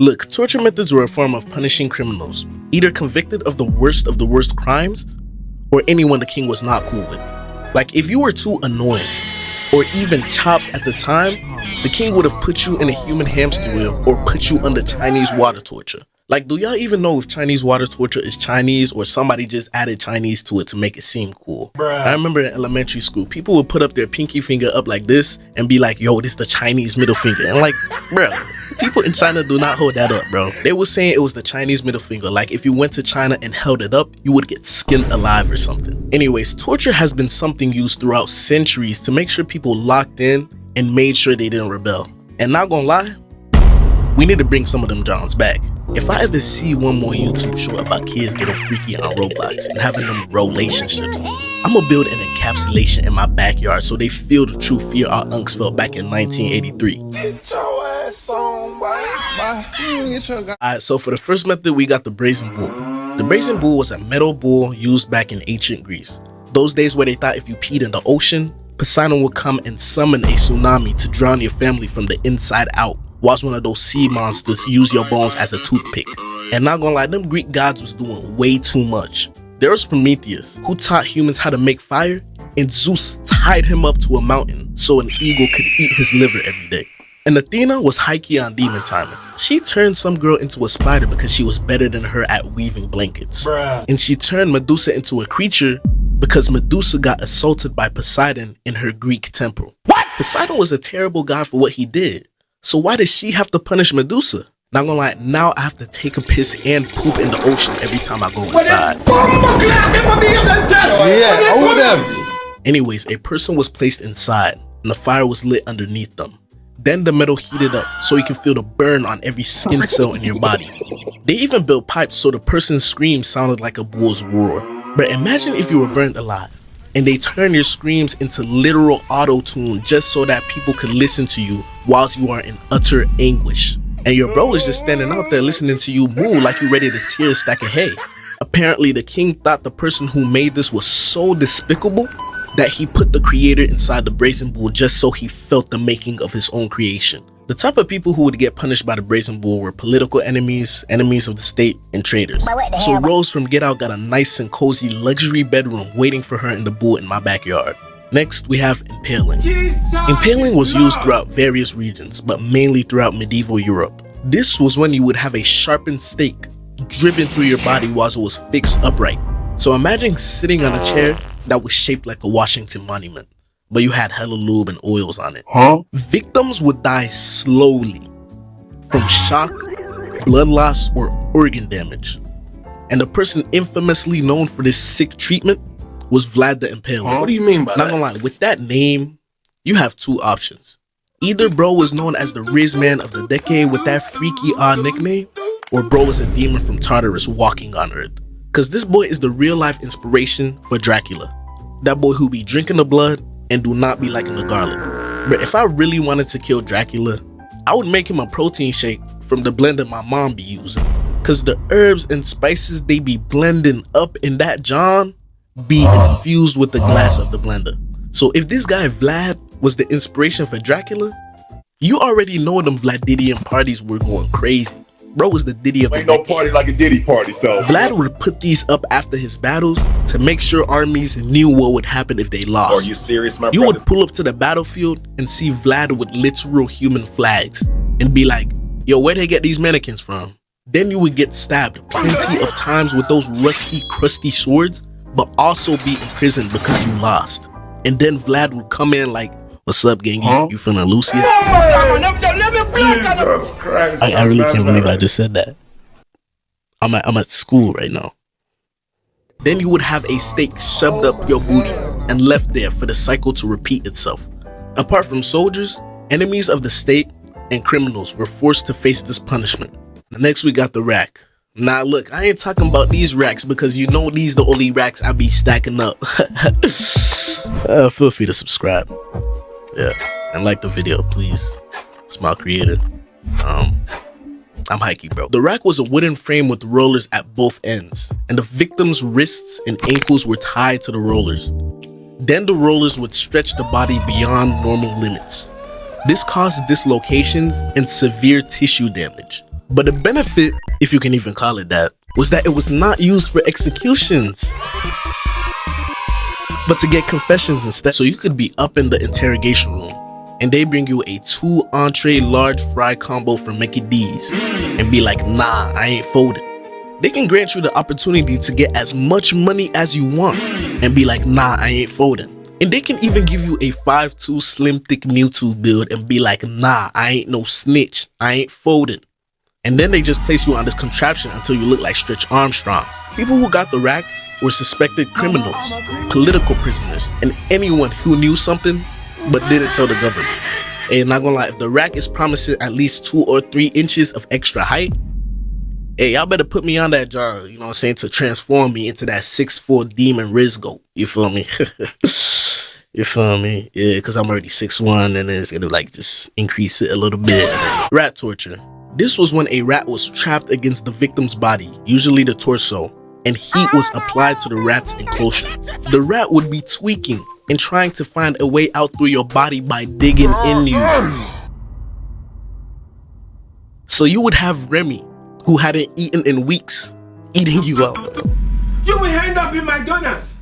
Look, torture methods were a form of punishing criminals, either convicted of the worst crimes, or anyone the king was not cool with. Like, if you were too annoying, or even chopped at the time, the king would have put you in a human hamster wheel or put you under Chinese water torture. Like, do y'all even know if Chinese water torture is Chinese or somebody just added Chinese to it to make it seem cool? Bruh. I remember in elementary school, people would put up their pinky finger up like this and be like, yo, this is the Chinese middle finger. And like, bruh, people in China do not hold that up, bro. They were saying it was the Chinese middle finger. Like, if you went to China and held it up, you would get skinned alive or something. Anyways, torture has been something used throughout centuries to make sure people locked in and made sure they didn't rebel. And not gonna lie, we need to bring some of them Johns back. If I ever see one more YouTube show about kids getting freaky on Roblox and having them relationships, I'm gonna build an encapsulation in my backyard so they feel the true fear our unks felt back in 1983. Get your ass on, boy. Alright, so for the first method, we got the brazen bull. The brazen bull was a metal bull used back in ancient Greece. Those days where they thought if you peed in the ocean, Poseidon would come and summon a tsunami to drown your family from the inside out. Watch one of those sea monsters use your bones as a toothpick. And not gonna lie, them Greek gods was doing way too much. There was Prometheus, who taught humans how to make fire, and Zeus tied him up to a mountain so an eagle could eat his liver every day. And Athena was high-key on demon timing. She turned some girl into a spider because she was better than her at weaving blankets. Bruh. And she turned Medusa into a creature because Medusa got assaulted by Poseidon in her Greek temple. What? Poseidon was a terrible god for what he did. So why did she have to punish Medusa? Not gonna lie, now I have to take a piss and poop in the ocean every time I go inside. Anyways, a person was placed inside and the fire was lit underneath them. Then the metal heated up so you can feel the burn on every skin cell in your body. They even built pipes so the person's scream sounded like a bull's roar. But imagine if you were burned alive and they turn your screams into literal auto-tune just so that people could listen to you whilst you are in utter anguish. And your bro is just standing out there listening to you moo like you ready to tear a stack of hay. Apparently the king thought the person who made this was so despicable that he put the creator inside the brazen bull just so he felt the making of his own creation. The type of people who would get punished by the brazen bull were political enemies, enemies of the state, and traitors. So Rose from Get Out got a nice and cozy luxury bedroom waiting for her in the bull in my backyard. Next, we have impaling. Impaling was used throughout various regions, but mainly throughout medieval Europe. This was when you would have a sharpened stake driven through your body while it was fixed upright. So imagine sitting on a chair that was shaped like a Washington monument, but you had hella lube and oils on it. Victims would die slowly from shock, blood loss, or organ damage. And the person infamously known for this sick treatment was Vlad the Impaler. What do you mean by that? Not gonna lie, with that name, you have two options. Either bro was known as the Riz Man of the decade with that freaky odd nickname, or bro was a demon from Tartarus walking on Earth. Cause this boy is the real life inspiration for Dracula. That boy who be drinking the blood and do not be liking the garlic. But if I really wanted to kill Dracula, I would make him a protein shake from the blender my mom be using. Cause the herbs and spices they be blending up in that John be infused with the glass of the blender. So if this guy Vlad was the inspiration for Dracula, you already know them Vladidian parties were going crazy. Bro was the Diddy of the decade. Ain't no party like a Diddy party, so. Vlad would put these up after his battles to make sure armies knew what would happen if they lost. Are you serious, my You brother? would pull up to the battlefield and see Vlad with literal human flags and be like, yo, where they get these mannequins from? Then you would get stabbed plenty of times with those rusty, crusty swords, but also be in prison because you lost. And then Vlad would come in like, what's up, gang? You finna lose here? Jesus Christ. I really can't believe I just said that. I'm at school right now. Then you would have a stake shoved up your booty and left there for the cycle to repeat itself. Apart from soldiers, enemies of the state, and criminals were forced to face this punishment. Next we got the rack. Nah, look, I ain't talking about these racks because you know these the only racks I be stacking up. Feel free to subscribe. Yeah, and like the video, please. Smile creator. I'm hikey, bro. The rack was a wooden frame with rollers at both ends, and the victim's wrists and ankles were tied to the rollers. Then the rollers would stretch the body beyond normal limits. This caused dislocations and severe tissue damage. But the benefit, if you can even call it that, was that it was not used for executions, but to get confessions instead. So you could be up in the interrogation room and they bring you a 2 entree large fry combo from Mickey D's and be like, nah, I ain't folding. They can grant you the opportunity to get as much money as you want and be like, nah, I ain't folding. And they can even give you a 5'2" slim thick Mewtwo build and be like, nah, I ain't no snitch, I ain't folding. And then they just place you on this contraption until you look like Stretch Armstrong. People who got the rack were suspected criminals, political prisoners, and anyone who knew something but didn't tell the government. And not gonna lie, if the rack is promising at least 2 or 3 inches of extra height, hey, y'all better put me on that jar, you know what I'm saying, to transform me into that 6'4" demon Rizgo. You feel me? You feel me? Yeah, because I'm already 6'1", and then it's gonna like just increase it a little bit. Rat torture. This was when a rat was trapped against the victim's body, usually the torso, and heat was applied to the rat's enclosure. The rat would be tweaking and trying to find a way out through your body by digging in you. So you would have Remy, who hadn't eaten in weeks, eating you out. You will end up in McDonald's.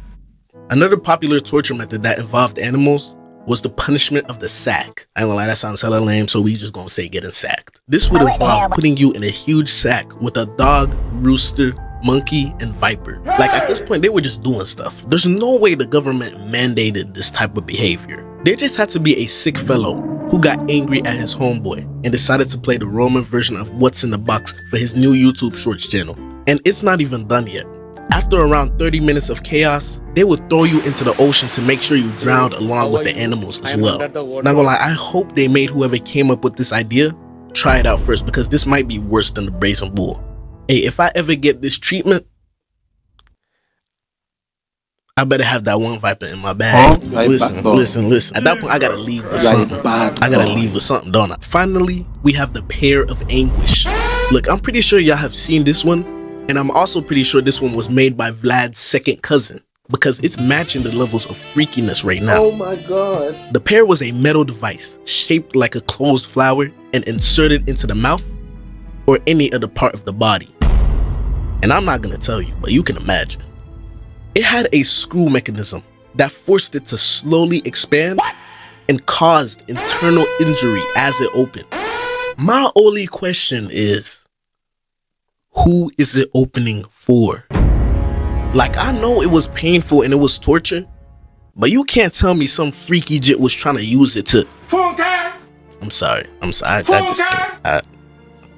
Another popular torture method that involved animals was the punishment of the sack. I ain't gonna lie, that sounds hella lame, so we just gonna say getting sacked. This would involve putting you in a huge sack with a dog, rooster, monkey, and viper. Like at this point, they were just doing stuff. There's no way the government mandated this type of behavior. There just had to be a sick fellow who got angry at his homeboy and decided to play the Roman version of What's in the Box for his new YouTube Shorts channel. And it's not even done yet. After around 30 minutes of chaos, they would throw you into the ocean to make sure you drowned along with the animals as well. Not gonna lie, I hope they made whoever came up with this idea try it out first, because this might be worse than the brazen bull. Hey, if I ever get this treatment, I better have that one viper in my bag. Listen. At that point, I gotta leave with something. Don't I? Finally, we have the pair of anguish. Look, I'm pretty sure y'all have seen this one, and I'm also pretty sure this one was made by Vlad's second cousin, because it's matching the levels of freakiness right now. Oh my god. The pair was a metal device shaped like a closed flower and inserted into the mouth or any other part of the body. And I'm not gonna tell you, but you can imagine. It had a screw mechanism that forced it to slowly expand and caused internal injury as it opened. My only question is, who is it opening for? Like, I know it was painful and it was torture, but you can't tell me some freaky jit was trying to use it to... I'm sorry.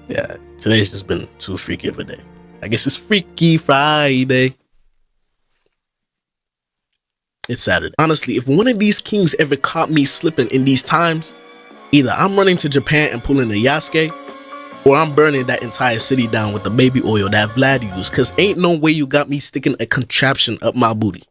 Yeah, today's just been too freaky of a day. I guess it's Freaky Friday. It's Saturday. Honestly, if one of these kings ever caught me slipping in these times, either I'm running to Japan and pulling the Yasuke, or I'm burning that entire city down with the baby oil that Vlad used, cause ain't no way you got me sticking a contraption up my booty.